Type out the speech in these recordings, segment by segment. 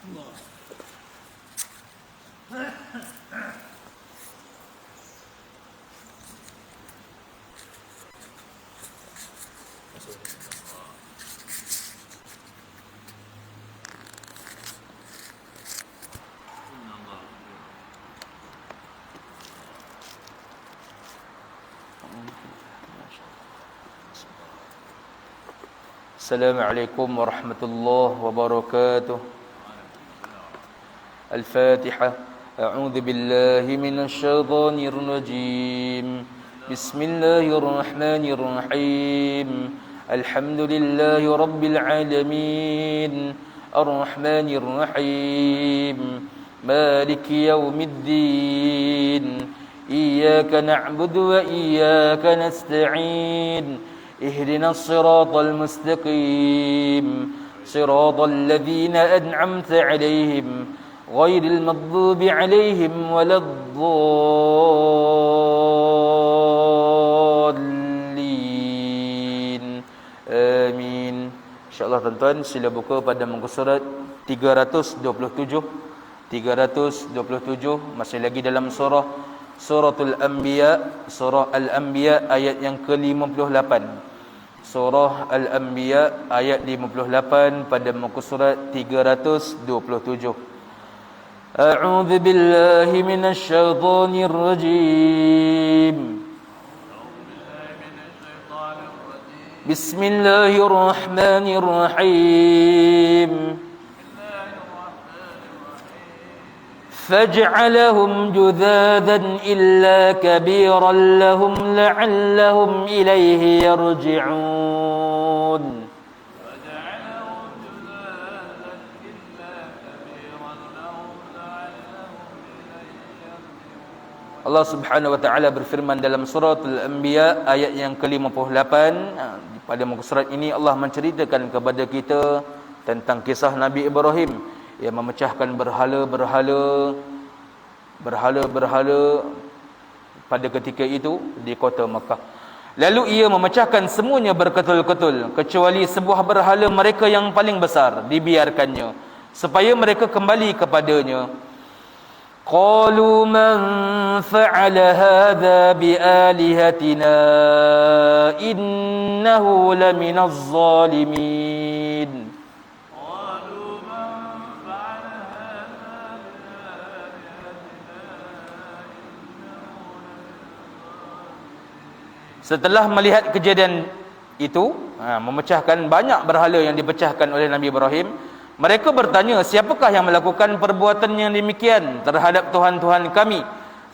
Assalamualaikum warahmatullahi wabarakatuh. Al-Fatihah. A'udzu billahi minasy syaithanir rajim. Bismillahirrahmanirrahim. Alhamdulillahi rabbil alamin. Ar-Rahmanir Rahim. Maliki yaumiddin. Iyyaka na'budu wa iyyaka nasta'in. اهدنا الصراط المستقيم صراط الذين أنعمت عليهم غير المغضوب عليهم ولا الضالين آمين. InsyaAllah tuan-tuan sila buka pada muka surat 327. Masih lagi dalam Suratul Anbiya, surah Al-Anbiya ayat yang ke-58. Surah Al-Anbiya ayat 58 pada muka surat 327. A'udzu billahi minasy syaithanir rajim. Bismillahirrahmanirrahim. فَجَعَلَهُمْ جُذَاذًا إِلَّا كَبِيرًا لَهُمْ لَعَلَّهُمْ إِلَيْهِ يَرْجِعُونَ. Allah Subhanahu wa taala berfirman dalam surah Al-Anbiya ayat yang ke-58. Pada muka surat ini Allah menceritakan kepada kita tentang kisah Nabi Ibrahim yang memecahkan berhala-berhala pada ketika itu di kota Mekah. Lalu ia memecahkan semuanya berketul-ketul kecuali sebuah berhala mereka yang paling besar, dibiarkannya supaya mereka kembali kepadanya. Qalu man fa'ala hadha bialihatina innahu laminaz zalimin. Setelah melihat kejadian itu, memecahkan banyak berhala yang dipecahkan oleh Nabi Ibrahim, mereka bertanya, siapakah yang melakukan perbuatan yang demikian terhadap Tuhan-Tuhan kami?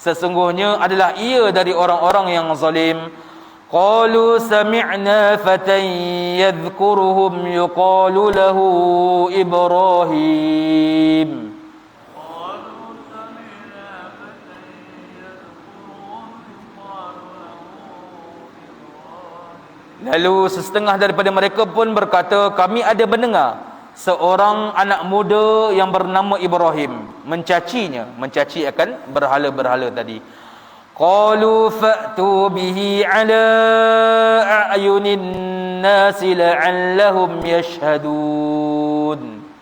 Sesungguhnya adalah ia dari orang-orang yang zalim. Qalu sami'na fatan yadhkuruhum yuqalu lahu Ibrahim. Lalu sesetengah daripada mereka pun berkata, kami ada mendengar seorang anak muda yang bernama Ibrahim mencaci akan berhala-berhala tadi. Qalu fa'tu bihi ala a'yunin nasi la'allahum yashhadun.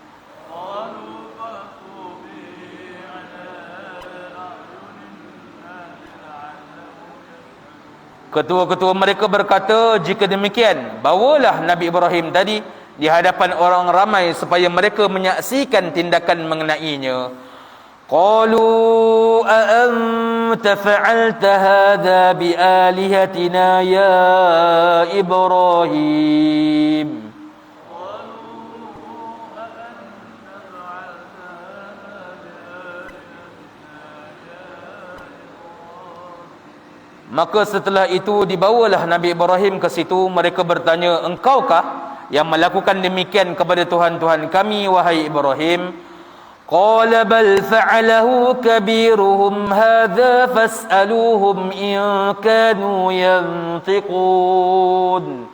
Ketua-ketua mereka berkata, jika demikian, bawalah Nabi Ibrahim tadi di hadapan orang ramai supaya mereka menyaksikan tindakan mengenainya. Qalu a anta fa'alta hadha bi alihatina ya Ibrahim. Maka setelah itu dibawalah Nabi Ibrahim ke situ. Mereka bertanya, engkaukah yang melakukan demikian kepada Tuhan-Tuhan kami, wahai Ibrahim? Qala bal fa'alahu kabiruhum hadha fas'aluhum in kanu yantiqun.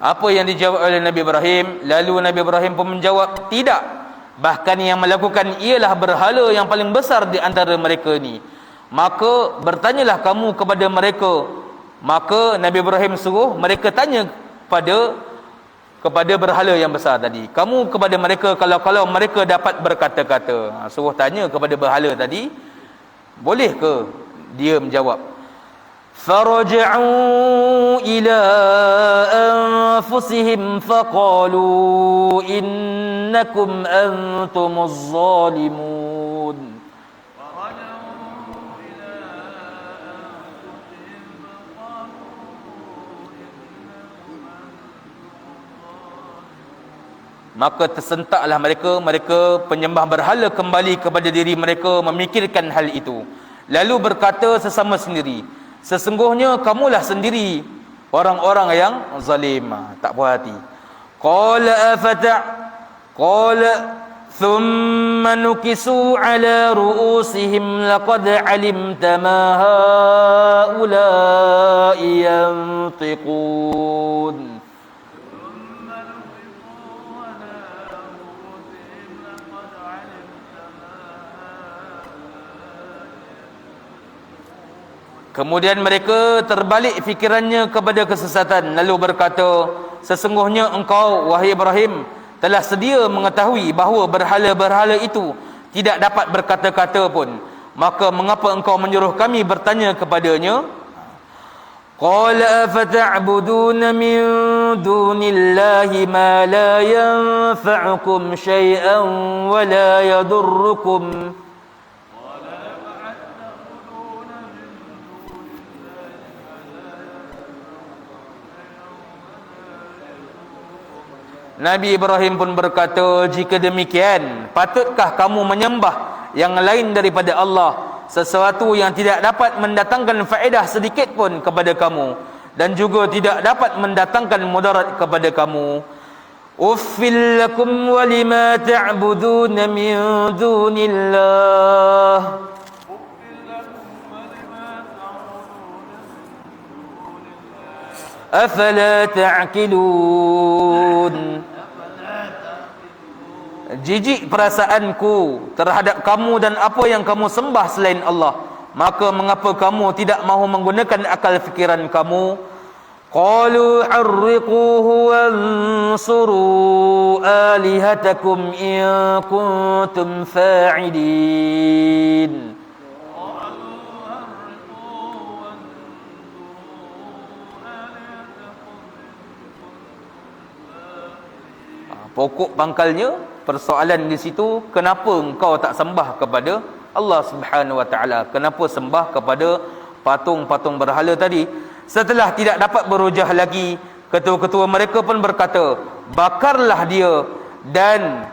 Apa yang dijawab oleh Nabi Ibrahim? Lalu Nabi Ibrahim pun menjawab, tidak. Bahkan yang melakukan ialah berhala yang paling besar di antara mereka ni. maka bertanyalah kamu kepada mereka. Maka Nabi Ibrahim suruh mereka tanya kepada berhala yang besar tadi. Kamu kepada mereka, kalau mereka dapat berkata-kata. Suruh tanya kepada berhala tadi, boleh ke dia menjawab? Faraja'u ila anfusihim faqalu innakum antumuz zalimun. Maka tersentaklah mereka penyembah berhala kembali kepada diri mereka, memikirkan hal itu. Lalu berkata sesama sendiri, sesungguhnya kamulah sendiri orang-orang yang zalim. Tak puas hati. Qala thumma nukisu ala ru'usihim laqad alimta ma haula'i yantiqun. Kemudian mereka terbalik fikirannya kepada kesesatan, lalu berkata, sesungguhnya engkau wahai Ibrahim telah sedia mengetahui bahawa berhala-berhala itu tidak dapat berkata-kata pun, maka mengapa engkau menyuruh kami bertanya kepadanya? Qala afata'buduna min dunillahi ma la yanfa'ukum syai'an wa la yadurrukum. Nabi Ibrahim pun berkata, jika demikian, patutkah kamu menyembah yang lain daripada Allah, sesuatu yang tidak dapat mendatangkan faedah sedikit pun kepada kamu, dan juga tidak dapat mendatangkan mudarat kepada kamu. Uffil lakum wa lima ta'buduna min dunillah. Afala ta'qilun. Jijik perasaanku terhadap kamu dan apa yang kamu sembah selain Allah, maka mengapa kamu tidak mahu menggunakan akal fikiran kamu? Qalu harriquhu wansuru alihatakum in kuntum fa'ilin. Pokok pangkalnya, persoalan di situ, kenapa engkau tak sembah kepada Allah Subhanahu Wa Taala? Kenapa sembah kepada patung-patung berhala tadi? Setelah tidak dapat berhujah lagi, ketua-ketua mereka pun berkata, bakarlah dia dan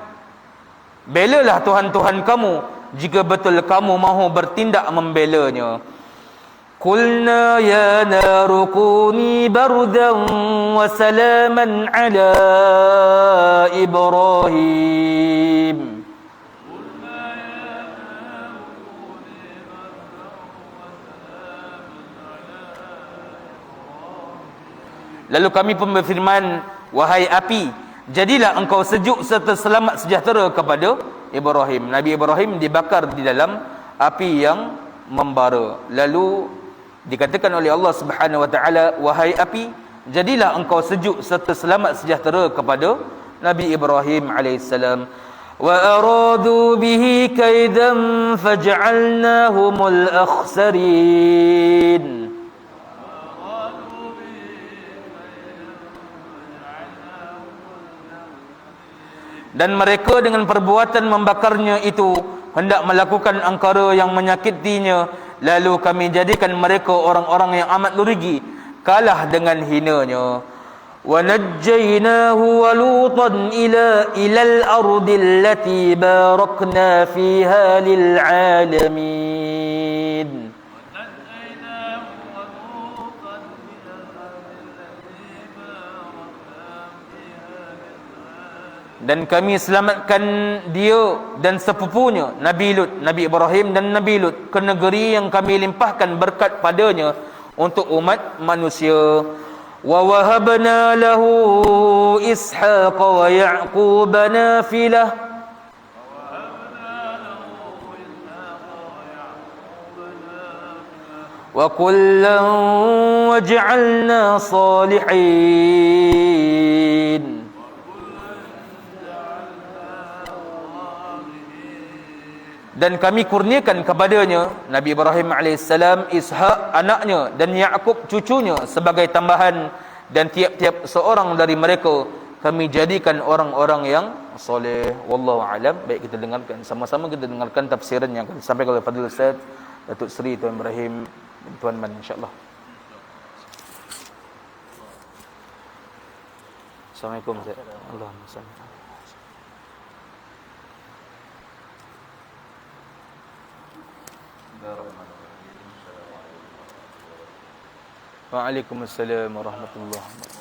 belalah Tuhan-Tuhan kamu jika betul kamu mahu bertindak membelanya. Qulna ya naru kuni bardan wa salaman ala Ibrahim. Lalu kami pun berfirman, wahai api, jadilah engkau sejuk serta selamat sejahtera kepada Ibrahim. Nabi Ibrahim dibakar di dalam api yang membara. Lalu dikatakan oleh Allah Subhanahu Wa Taala, wahai api, jadilah engkau sejuk serta selamat sejahtera kepada Nabi Ibrahim alaihissalam. Wa aradu bihi kaidan faj'alnahumul akhsarin. Dan mereka dengan perbuatan membakarnya itu hendak melakukan angkara yang menyakitinya, lalu kami jadikan mereka orang-orang yang amat rugi, kalah dengan hinanya. Wa najjaynahu wa lutan ilal ardi allati barakna fiha lil alamin. Dan kami selamatkan dia dan sepupunya Nabi Lut, Nabi Ibrahim dan Nabi Lut ke negeri yang kami limpahkan berkat padanya untuk umat manusia. Wa wahabna lahu Ishaq wa Ya'qub nafilah. وكلا وجعلنا صالحين. Dan kami kurniakan kepadanya Nabi Ibrahim alaihissalam Ishak anaknya dan Yakub cucunya sebagai tambahan, dan tiap-tiap seorang dari mereka kami jadikan orang-orang yang soleh. Wallahu alam. Baik, kita dengarkan sama-sama, kita dengarkan tafsiran yang akan disampaikan oleh Fadil Ustaz Datuk Seri Tuan Ibrahim bin Tuan Man, insya-Allah. Assalamualaikum Ustaz. Allahumma salli. Waalaikumsalam warahmatullahi wabarakatuh.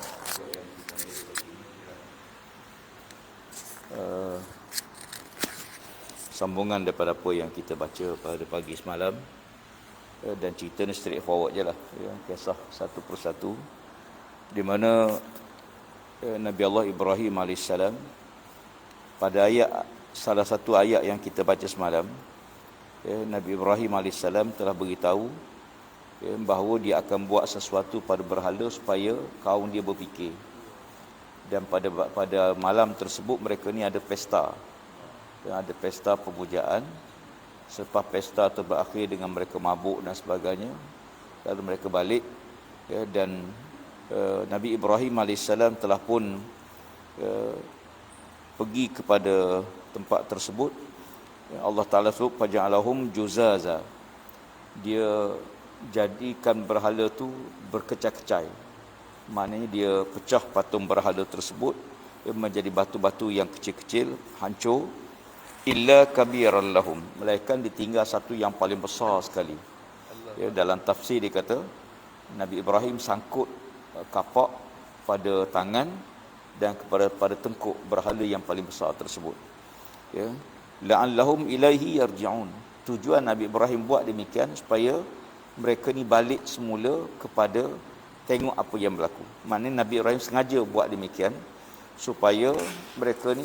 Sambungan daripada apa yang kita baca pada pagi semalam, dan cerita ni straight forward je lah, ya, kisah satu persatu, di mana Nabi Allah Ibrahim AS pada salah satu ayat yang kita baca semalam, Nabi Ibrahim AS telah beritahu bahawa dia akan buat sesuatu pada berhala supaya kaum dia berfikir. Dan pada malam tersebut mereka ni ada pesta. Ada pesta pemujaan. Selepas pesta tu berakhir dengan mereka mabuk dan sebagainya. Lalu mereka balik, dan Nabi Ibrahim AS telah pun pergi kepada tempat tersebut. Allah Ta'ala suruh faja'alahum juzaza. Dia jadikan berhala tu berkecai-kecai. Maknanya dia pecah patung berhala tersebut menjadi batu-batu yang kecil-kecil, hancur. Illa kabiran lahum, melainkan ditinggal satu yang paling besar sekali. Dalam tafsir dia kata Nabi Ibrahim sangkut kapak pada tangan dan pada tengkuk berhala yang paling besar tersebut. La'allahum ilaihi yarji'un. Tujuan Nabi Ibrahim buat demikian supaya mereka ni balik semula kepada tengok apa yang berlaku. Maknanya Nabi Ibrahim sengaja buat demikian supaya mereka ni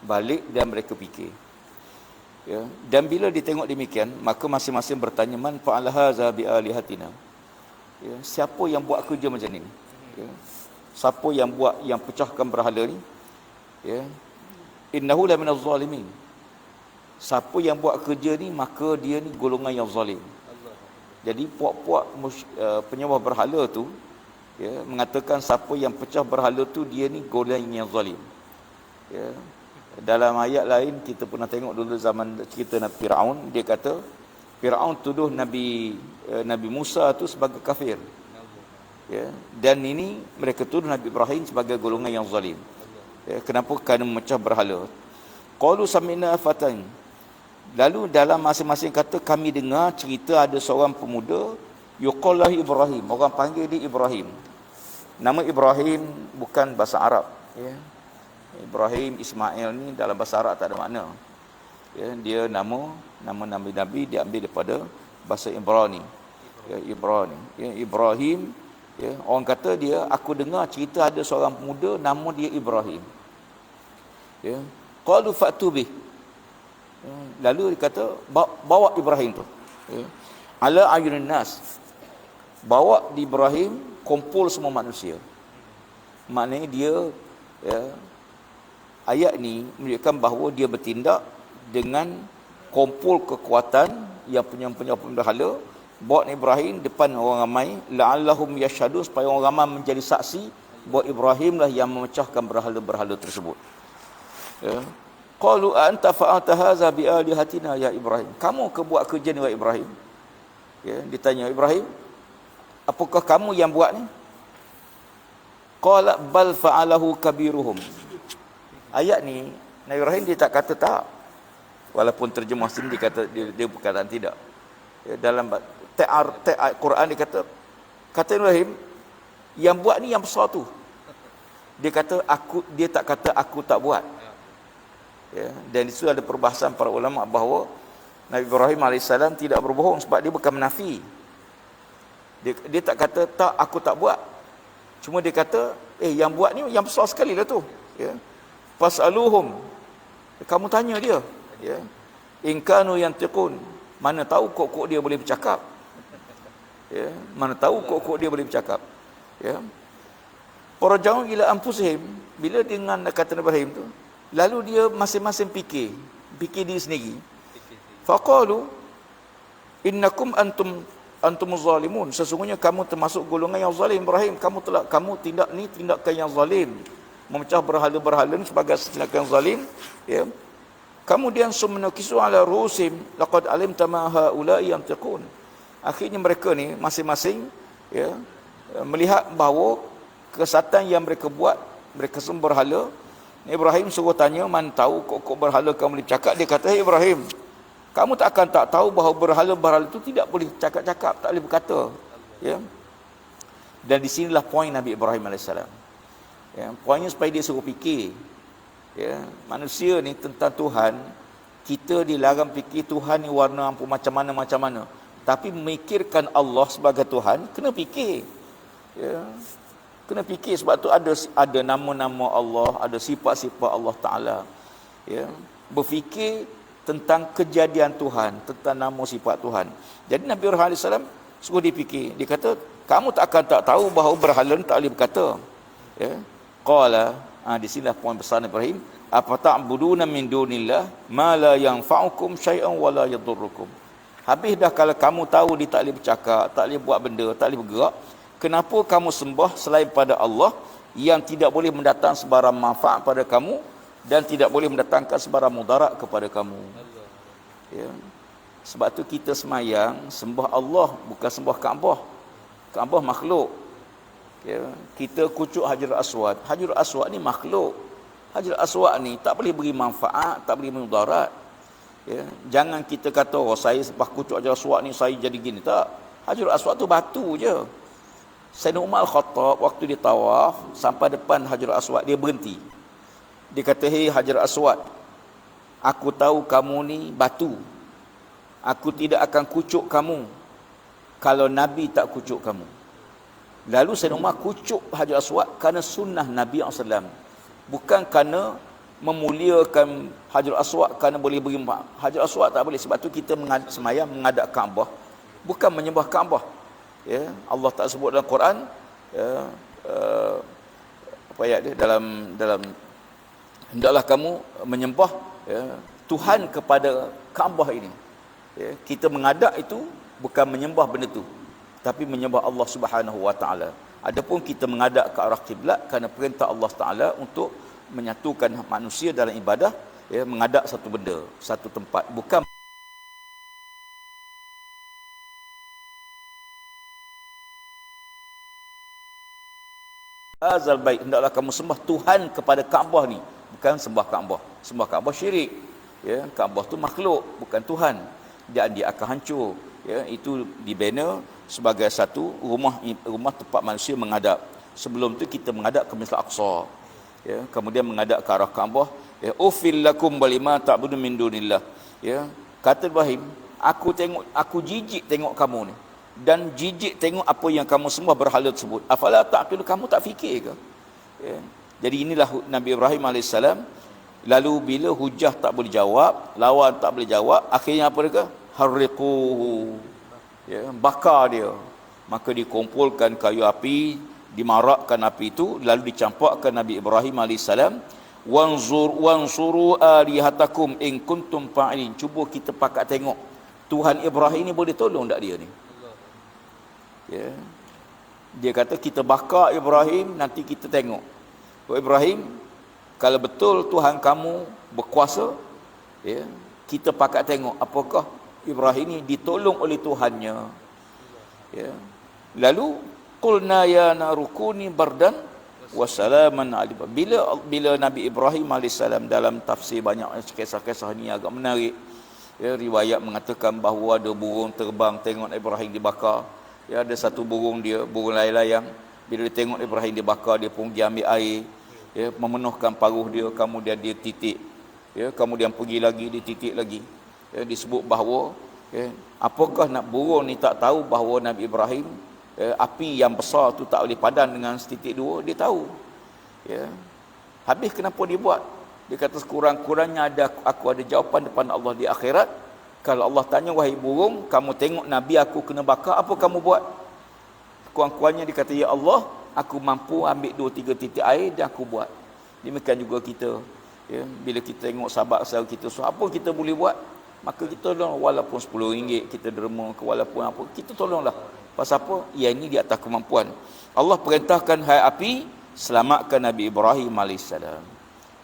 balik dan mereka fikir. Dan bila ditengok demikian, maka masing-masing bertanya, man fa'ala hadza bi alihatina. Siapa yang buat kerja macam ni? Siapa yang buat, yang pecahkan berhala ni? Innahu la minaz zalimin. Siapa yang buat kerja ni, maka dia ni golongan yang zalim. Jadi puak-puak penyembah berhala tu mengatakan siapa yang pecah berhala tu dia ni golongan yang zalim. Dalam ayat lain kita pernah tengok dulu zaman cerita Nabi Firaun, dia kata Firaun tuduh Nabi Musa tu sebagai kafir. Dan ini mereka tuduh Nabi Ibrahim sebagai golongan yang zalim. Kenapa? Kerana memecah berhala. Qalu sami'na fatan. Lalu dalam masing-masing kata, kami dengar cerita ada seorang pemuda yuqallahu Ibrahim, orang panggil dia Ibrahim. Nama Ibrahim bukan bahasa Arab, Ibrahim Ismail ni dalam bahasa Arab tak ada makna. Dia nama nabi-nabi dia ambil daripada bahasa Ibrani. Ibrahim, orang kata dia, aku dengar cerita ada seorang pemuda nama dia Ibrahim. Qalu fa'tu bih. Lalu dia kata bawa Ibrahim tu, ala ayunin nas, bawa di Ibrahim, kumpul semua manusia. Maknanya dia, ayat ni menunjukkan bahawa dia bertindak dengan kumpul kekuatan yang punya berhala, bawa Ibrahim depan orang ramai, la'allahum yashhadun, supaya orang ramai menjadi saksi bahawa Ibrahim lah yang memecahkan berhala-berhala tersebut. Qalu anta fa'alta hadza bi alihatina ya Ibrahim. Kamu ke buat kerja ni wahai Ibrahim? Ditanya Ibrahim, apakah kamu yang buat ni? Qala bal fa'alahu kabiruhum. Ayat ni Nabi Ibrahim dia tak kata tak. Walaupun terjemah sini dia kata dia perkataan tidak. Dalam Quran dia kata Ibrahim yang buat ni yang besar tu. Dia tak kata aku tak buat. Dan itu ada perbahasan para ulama bahawa Nabi Ibrahim AS tidak berbohong sebab dia bukan menafi. Dia tak kata tak, aku tak buat. Cuma dia kata yang buat ni yang besar sekali lah tu. Fasaluhum, kamu tanya dia, in kanu yantiqun, mana tahu kok dia boleh bercakap. Ya, mana tahu kok dia boleh bercakap. Ya. Farajau ila anfusihim, bila dengan kata Nabi Ibrahim tu, lalu dia masing-masing fikir diri sendiri. Faqalu innakum antum zalimun, sesungguhnya kamu termasuk golongan yang zalim. Ibrahim, kamu tindakan yang zalim, memecah berhala-berhala sebagai tindakan zalim. Ya. Kemudian sumnakisu ala rusim laqad alimta ma haula'i yantiqun. Akhirnya mereka ni masing-masing ya melihat bahawa kesatan yang mereka buat, mereka sembah berhala. Ibrahim suruh tanya, man tahu kok berhala kamu boleh bercakap? Dia kata, hey Ibrahim, kamu tak tahu bahawa berhala-berhala itu tidak boleh cakap-cakap, tak boleh berkata. Ya. Dan di sinilah poin Nabi Ibrahim AS. Ya, poinnya supaya dia suruh fikir. Ya, manusia ni tentang Tuhan, kita dilarang fikir Tuhan ni warna macam mana. Tapi memikirkan Allah sebagai Tuhan, kena fikir. Ya. Kena fikir, sebab tu ada nama-nama Allah, ada sifat-sifat Allah Ta'ala. Ya. Berfikir tentang kejadian Tuhan, tentang nama sifat Tuhan. Jadi Nabi Ibrahim AS suruh dia fikir. Dia kata, kamu tak tahu bahawa berhala tak boleh berkata. Ya. Qala, di sinilah poin besar Nabi Ibrahim, apa ta'buduna min dunillah ma la yanfa'ukum syai'an wa la yadurrukum. Habis dah kalau kamu tahu dia tak boleh bercakap, tak boleh buat benda, tak boleh bergerak, kenapa kamu sembah selain pada Allah yang tidak boleh mendatang sebarang manfaat pada kamu dan tidak boleh mendatangkan sebarang mudarat kepada kamu. Ya. Sebab tu kita semayang sembah Allah, bukan sembah Kaabah. Kaabah makhluk. Ya. Kita kucuk Hajar Aswad. Hajar Aswad ni makhluk. Hajar Aswad ni tak boleh beri manfaat, tak boleh mudarat. Ya. Jangan kita kata, oh saya sembah kucuk Hajar Aswad ni saya jadi gini. Tak. Hajar Aswad tu batu je. Sayyidina Umar Khattab waktu dia tawaf sampai depan Hajar Aswad, dia berhenti. Dia kata, hey Hajar Aswad, aku tahu kamu ni batu. Aku tidak akan kucuk kamu kalau Nabi tak kucuk kamu. Lalu Sayyidina Umar kucuk Hajar Aswad kerana sunnah Nabi SAW. Bukan kerana memuliakan Hajar Aswad kerana boleh beri manfaat. Hajar Aswad tak boleh. Sebab tu kita semayang menghadap Kaabah, bukan menyembah Kaabah. Ya, Allah tak sebut dalam Quran, ya, apa ayat dia dalam hendaklah kamu menyembah ya, Tuhan kepada Kaabah ini. Ya, kita menghadap itu bukan menyembah benda tu, tapi menyembah Allah Subhanahu Wa Taala. Adapun kita menghadap ke arah kiblat kerana perintah Allah Taala untuk menyatukan manusia dalam ibadah, ya, menghadap satu benda, satu tempat, bukan azal bait, hendaklah kamu sembah Tuhan kepada Kaabah ni, bukan sembah Kaabah. Sembah Kaabah syirik. Ya, Kaabah tu makhluk, bukan Tuhan. Dan dia akan hancur. Ya, itu dibina sebagai satu rumah tempat manusia menghadap. Sebelum tu kita menghadap ke Masjid Al-Aqsa. Ya, kemudian menghadap ke arah Kaabah. Ya, ufil lakum walima ta'budu min dunillah. Ya, kata Ibrahim, aku jijik tengok kamu ni. Dan jijik tengok apa yang kamu semua berhala tersebut. Afala ta'qilu, kamu tak fikir ke? Ya. Jadi inilah Nabi Ibrahim AS. Lalu bila hujah tak boleh jawab, lawan tak boleh jawab, akhirnya apa dia? Harriquhu. Ya, bakar dia. Maka dikumpulkan kayu api, dimarakkan api itu, lalu dicampakkan Nabi Ibrahim AS. Wansuru alihatakum in kuntum fa'ilin. Cuba kita pakat tengok, Tuhan Ibrahim ni boleh tolong tak dia ni? Ya. Dia kata kita bakar Ibrahim, nanti kita tengok. Oh Ibrahim, kalau betul Tuhan kamu berkuasa, ya, kita pakat tengok apakah Ibrahim ni ditolong oleh Tuhannya. Ya. Lalu qulna ya narukuni bardan wa salaman ali. Bila Nabi Ibrahim AS dalam tafsir banyak kisah-kisah ni agak menarik. Ya, riwayat mengatakan bahawa ada burung terbang tengok Ibrahim dibakar. Ya, ada satu burung dia, burung layang-layang, bila dia tengok Ibrahim dibakar, dia pun pergi ambil air, ya, memenuhkan paruh dia, kemudian dia titik, ya, kemudian pergi lagi, dia titik lagi. Ya, disebut bahawa, ya, apakah nak burung ni tak tahu bahawa Nabi Ibrahim, ya, api yang besar tu tak boleh padan dengan setitik dua, dia tahu. Ya. Habis kenapa dia buat? Dia kata sekurang-kurangnya aku ada jawapan depan Allah di akhirat. Kalau Allah tanya, wahai burung, kamu tengok Nabi aku kena bakar, apa kamu buat? Kurang-kurangnya dia kata, ya Allah, aku mampu ambil 2-3 titik air dan aku buat. Demikian juga kita, ya, bila kita tengok sahabat saudara kita, so apa kita boleh buat, maka kita tolong, walaupun RM10 kita derma ke, walaupun apa, kita tolonglah. Pasal apa? Ya, ini di atas kemampuan. Allah perintahkan, hai api, selamatkan Nabi Ibrahim AS.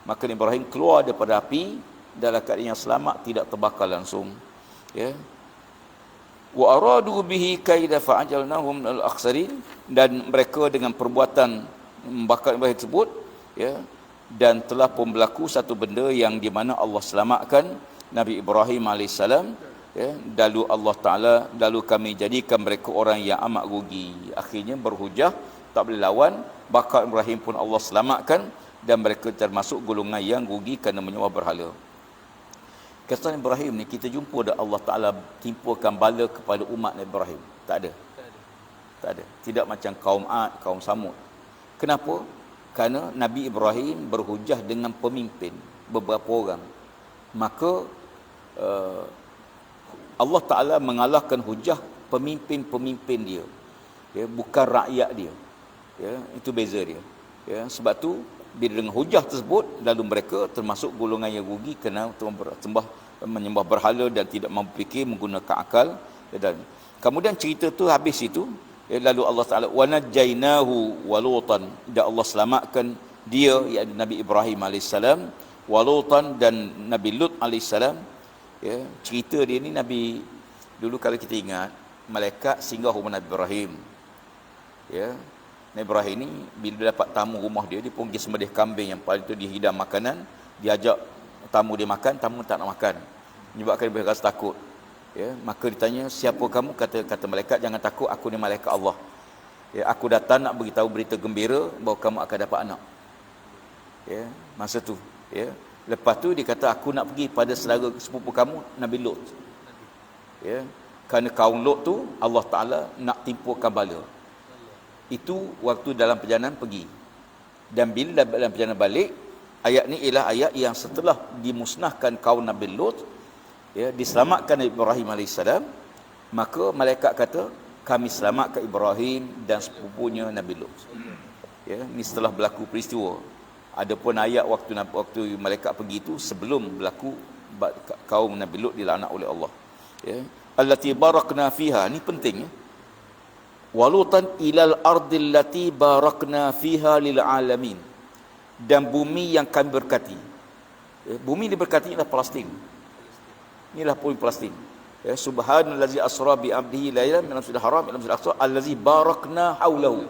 Maka Nabi Ibrahim keluar daripada api dalam keadaan yang selamat, tidak terbakar langsung. Ya. Wa aradu bihi kaida fa'ajalnahum al-akhsarin, dan mereka dengan perbuatan membakar Ibrahim tersebut, ya, dan telah pun berlaku satu benda yang di mana Allah selamatkan Nabi Ibrahim AS, ya, lalu kami jadikan mereka orang yang amat rugi. Akhirnya berhujah, tak boleh lawan, bakar Ibrahim pun Allah selamatkan, dan mereka termasuk golongan yang rugi kerana menyembah berhala. Kisah Ibrahim ni kita jumpa dah Allah Ta'ala timpakan bala kepada umat Nabi Ibrahim? Tak ada. Tak ada. Tidak macam kaum Ad, kaum Samud. Kenapa? Kerana Nabi Ibrahim berhujah dengan pemimpin, beberapa orang. Maka Allah Ta'ala mengalahkan hujah pemimpin-pemimpin dia, ya, bukan rakyat dia, ya, itu beza dia, ya. Sebab tu bila dengan hujah tersebut, lalu mereka termasuk golongan yang rugi kerana menyembah berhala dan tidak mampu fikir menggunakan akal. Dan kemudian cerita tu habis itu, ya, lalu Allah Ta'ala wa najjainahu wa lutan, dan Allah selamatkan dia, iaitu Nabi Ibrahim AS, wa lutan, dan Nabi Lut AS. Ya, cerita dia ni, Nabi dulu kalau kita ingat, malaikat singgah rumah Nabi Ibrahim. Ya, Nabi Ibrahim ni bila dapat tamu rumah dia, dia pun pergi sembelih kambing yang paling tu, dihidang makanan, diajak tamu dia makan, tamu tak nak makan, menyebabkan dia rasa takut. Ya, maka ditanya, siapa kamu? Kata malaikat, jangan takut, aku ni malaikat Allah. Ya, aku datang nak beritahu berita gembira bahawa kamu akan dapat anak. Ya, masa tu, ya. Lepas tu dia kata, aku nak pergi pada saudara sepupu kamu, Nabi Lut. Ya, kerana kaum Lut tu Allah Ta'ala nak timpukan bala. Itu waktu dalam perjalanan pergi. Dan bila dalam perjalanan balik, ayat ni ialah ayat yang setelah dimusnahkan kaum Nabi Lut, ya, diselamatkan Nabi Ibrahim AS, maka malaikat kata, kami selamatkan Ibrahim dan sepupunya Nabi Lut. Ya, ni setelah berlaku peristiwa. Adapun ayat waktu malaikat pergi itu sebelum berlaku kaum Nabi Lut dilaknat oleh Allah. Ya, allati barakna fiha, ni penting, ya. Walutan ilal ardil lati barakna fiha lil alamin, dan bumi yang kami berkati. Ya, bumi diberkati ialah Palestin. Inilah bumi Palestin. Ya, subhanallazi asra bi abdihi lailan min al-masjidil haram ila al-masjidil aqsa allazi barakna haulahu.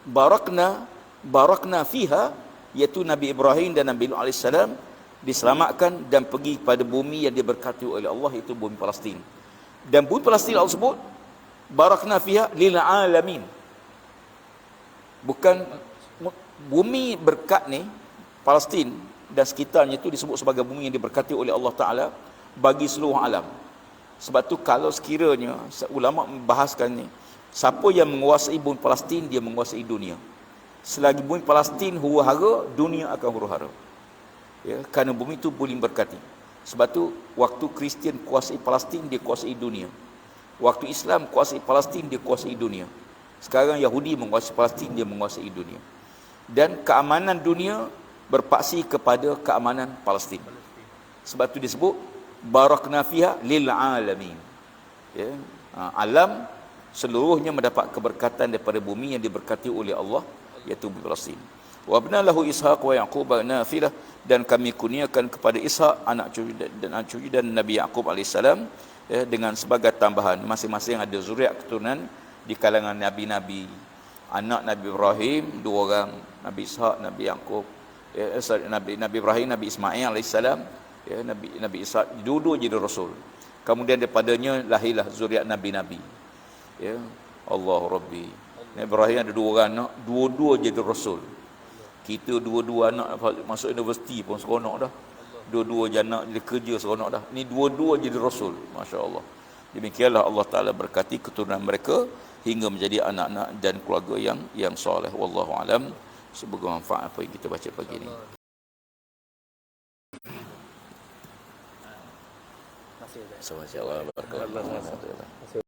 Barakna fiha, iaitu Nabi Ibrahim dan Nabi Lut AS diselamatkan dan pergi pada bumi yang diberkati oleh Allah, itu bumi Palestin. Dan bumi Palestin Allah sebut barakna fiha lil alamin. Bukan bumi berkat ni, Palestin dan sekitarnya itu disebut sebagai bumi yang diberkati oleh Allah Ta'ala bagi seluruh alam. Sebab tu kalau sekiranya ulama membahaskan ni, siapa yang menguasai bumi Palestin, dia menguasai dunia. Selagi bumi Palestin huru-hara, dunia akan huru-hara. Ya, kerana bumi itu bumi berkati. Sebab tu waktu Kristian kuasai Palestin, dia kuasai dunia. Waktu Islam kuasai Palestin, dia kuasai dunia. Sekarang Yahudi menguasai Palestin, dia menguasai dunia. Dan keamanan dunia berpaksi kepada keamanan Palestin. Sebab tu disebut barakna fiha lil alamin. Ya, alam seluruhnya mendapat keberkatan daripada bumi yang diberkati oleh Allah, iaitu bumi Palestin. Wa abna lahu Ishaq wa Yaqub nafilah, dan kami kurniakan kepada Ishaq anak cucu dan Nabi Yaqub alaihissalam, ya, dengan sebagai tambahan. Masing-masing ada zuriat keturunan di kalangan nabi-nabi. Anak Nabi Ibrahim 2 orang, Nabi Ishaq, Nabi Yaqub, ya, Nabi Ibrahim, Nabi Ismail alaihissalam, ya, Nabi Ishaq, dua-dua jadi rasul. Kemudian daripadanya lahirlah zuriat nabi-nabi. Ya, Allah Rabbi. Nabi Ibrahim ada 2 orang anak, dua-dua jadi rasul. Kita dua-dua anak masuk universiti pun seronok dah. Dua-dua anak jadi kerja seronok dah. Ni dua-dua jadi rasul. Masya-Allah. Demikianlah Allah Taala berkati keturunan mereka hingga menjadi anak-anak dan keluarga yang soleh. Wallahu alam. Semoga manfaat apa yang kita baca pagi ini. Assalamualaikum warahmatullahi wabarakatuh.